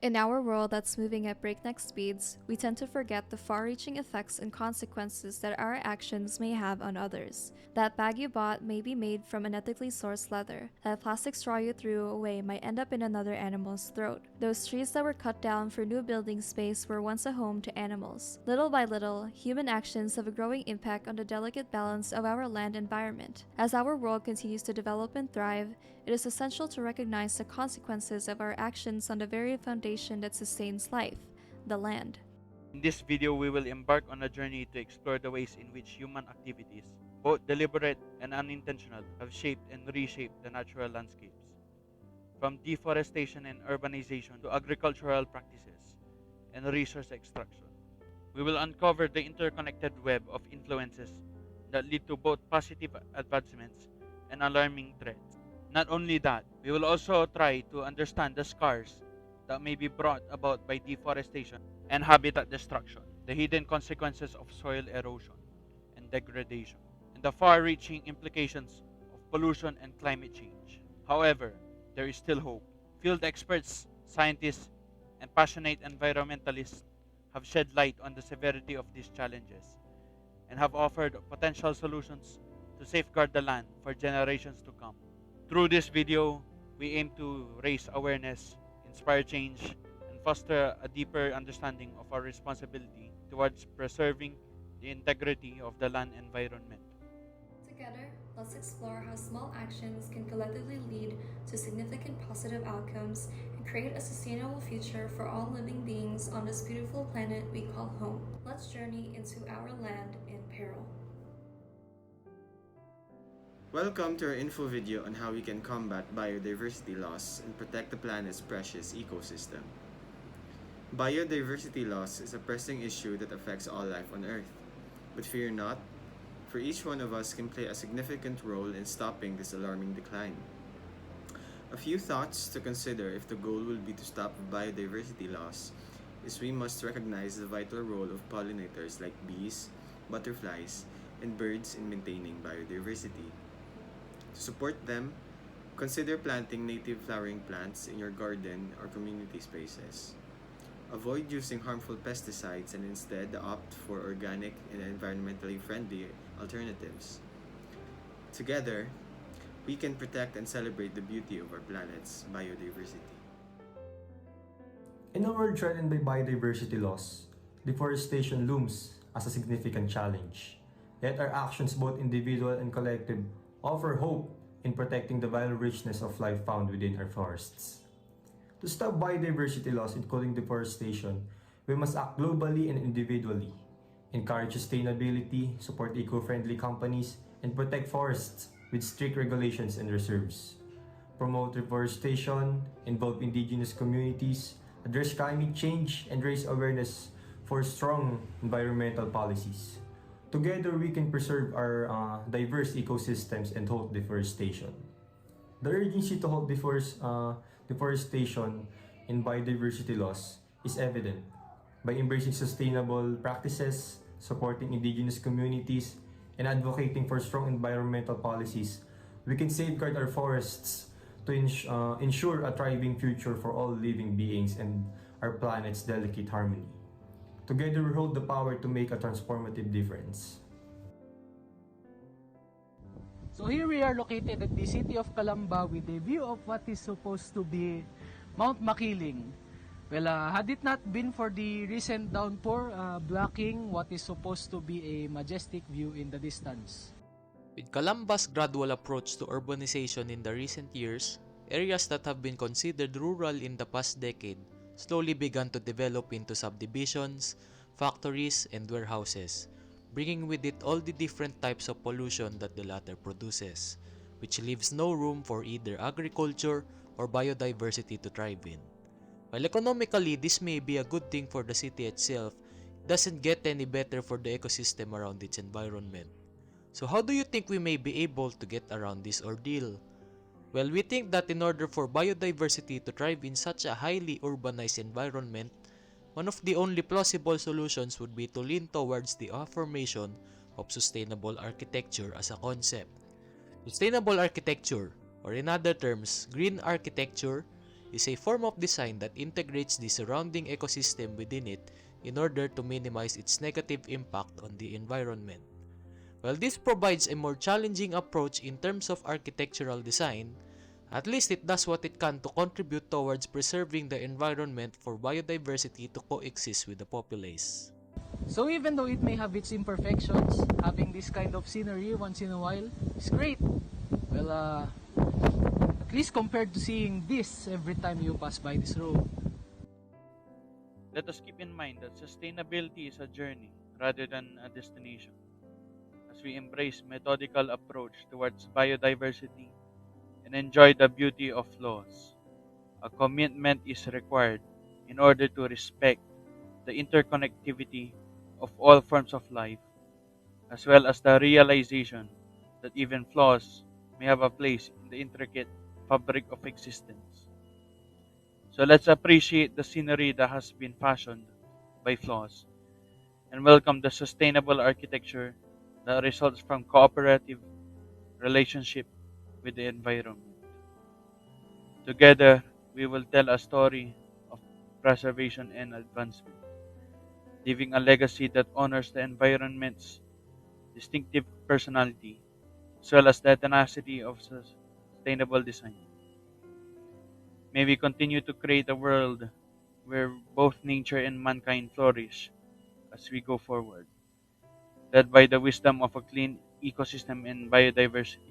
In our world that's moving at breakneck speeds, we tend to forget the far-reaching effects and consequences that our actions may have on others. That bag you bought may be made from unethically sourced leather. That plastic straw you threw away might end up in another animal's throat. Those trees that were cut down for new building space were once a home to animals. Little by little, human actions have a growing impact on the delicate balance of our land environment. As our world continues to develop and thrive, it is essential to recognize the consequences of our actions on the very foundation that sustains life, the land. In this video, we will embark on a journey to explore the ways in which human activities, both deliberate and unintentional, have shaped and reshaped the natural landscapes. From deforestation and urbanization to agricultural practices and resource extraction, we will uncover the interconnected web of influences that lead to both positive advancements and alarming threats. Not only that, we will also try to understand the scars that may be brought about by deforestation and habitat destruction, the hidden consequences of soil erosion and degradation, and the far reaching implications of pollution and climate change. However, there is still hope. Field experts, scientists, and passionate environmentalists have shed light on the severity of these challenges and have offered potential solutions to safeguard the land for generations to come. Through this video, we aim to raise awareness, inspire change, and foster a deeper understanding of our responsibility towards preserving the integrity of the land environment. Together, let's explore how small actions can collectively lead to significant positive outcomes and create a sustainable future for all living beings on this beautiful planet we call home. Let's journey into our land in peril. Welcome to our info video on how we can combat biodiversity loss and protect the planet's precious ecosystem. Biodiversity loss is a pressing issue that affects all life on Earth. But fear not, for each one of us can play a significant role in stopping this alarming decline. A few thoughts to consider if the goal will be to stop biodiversity loss is we must recognize the vital role of pollinators like bees, butterflies, and birds in maintaining biodiversity. To support them, consider planting native flowering plants in your garden or community spaces. Avoid using harmful pesticides and instead opt for organic and environmentally friendly alternatives. Together, we can protect and celebrate the beauty of our planet's biodiversity. In a world threatened by biodiversity loss, deforestation looms as a significant challenge. Yet our actions, both individual and collective, offer hope in protecting the vital richness of life found within our forests. To stop biodiversity loss, including deforestation, we must act globally and individually, encourage sustainability, support eco-friendly companies, and protect forests with strict regulations and reserves. Promote reforestation, involve indigenous communities, address climate change, and raise awareness for strong environmental policies. Together, we can preserve our diverse ecosystems and halt deforestation. The urgency to halt deforestation and biodiversity loss is evident by embracing sustainable practices, supporting indigenous communities, and advocating for strong environmental policies. We can safeguard our forests to ensure a thriving future for all living beings and our planet's delicate harmony. Together, we hold the power to make a transformative difference. So here we are located at the city of Calamba with a view of what is supposed to be Mount Makiling. Well, had it not been for the recent downpour blocking what is supposed to be a majestic view in the distance. With Calamba's gradual approach to urbanization in the recent years, areas that have been considered rural in the past decade slowly began to develop into subdivisions, factories, and warehouses, bringing with it all the different types of pollution that the latter produces, which leaves no room for either agriculture or biodiversity to thrive in. While economically this may be a good thing for the city itself, it doesn't get any better for the ecosystem around its environment. So how do you think we may be able to get around this ordeal? Well, we think that in order for biodiversity to thrive in such a highly urbanized environment, one of the only plausible solutions would be to lean towards the affirmation of sustainable architecture as a concept. Sustainable architecture, or in other terms, green architecture, is a form of design that integrates the surrounding ecosystem within it in order to minimize its negative impact on the environment. While this provides a more challenging approach in terms of architectural design, at least it does what it can to contribute towards preserving the environment for biodiversity to coexist with the populace. So even though it may have its imperfections, having this kind of scenery once in a while is great. Well, at least compared to seeing this every time you pass by this road. Let us keep in mind that sustainability is a journey rather than a destination. As we embrace methodical approach towards biodiversity and enjoy the beauty of laws, a commitment is required in order to respect the interconnectivity of all forms of life, as well as the realization that even flaws may have a place in the intricate fabric of existence. So let's appreciate the scenery that has been fashioned by flaws and welcome the sustainable architecture that results from cooperative relationship with the environment. Together, we will tell a story of preservation and advancement, leaving a legacy that honors the environment's distinctive personality as well as the tenacity of sustainable design. May we continue to create a world where both nature and mankind flourish as we go forward, led by the wisdom of a clean ecosystem and biodiversity.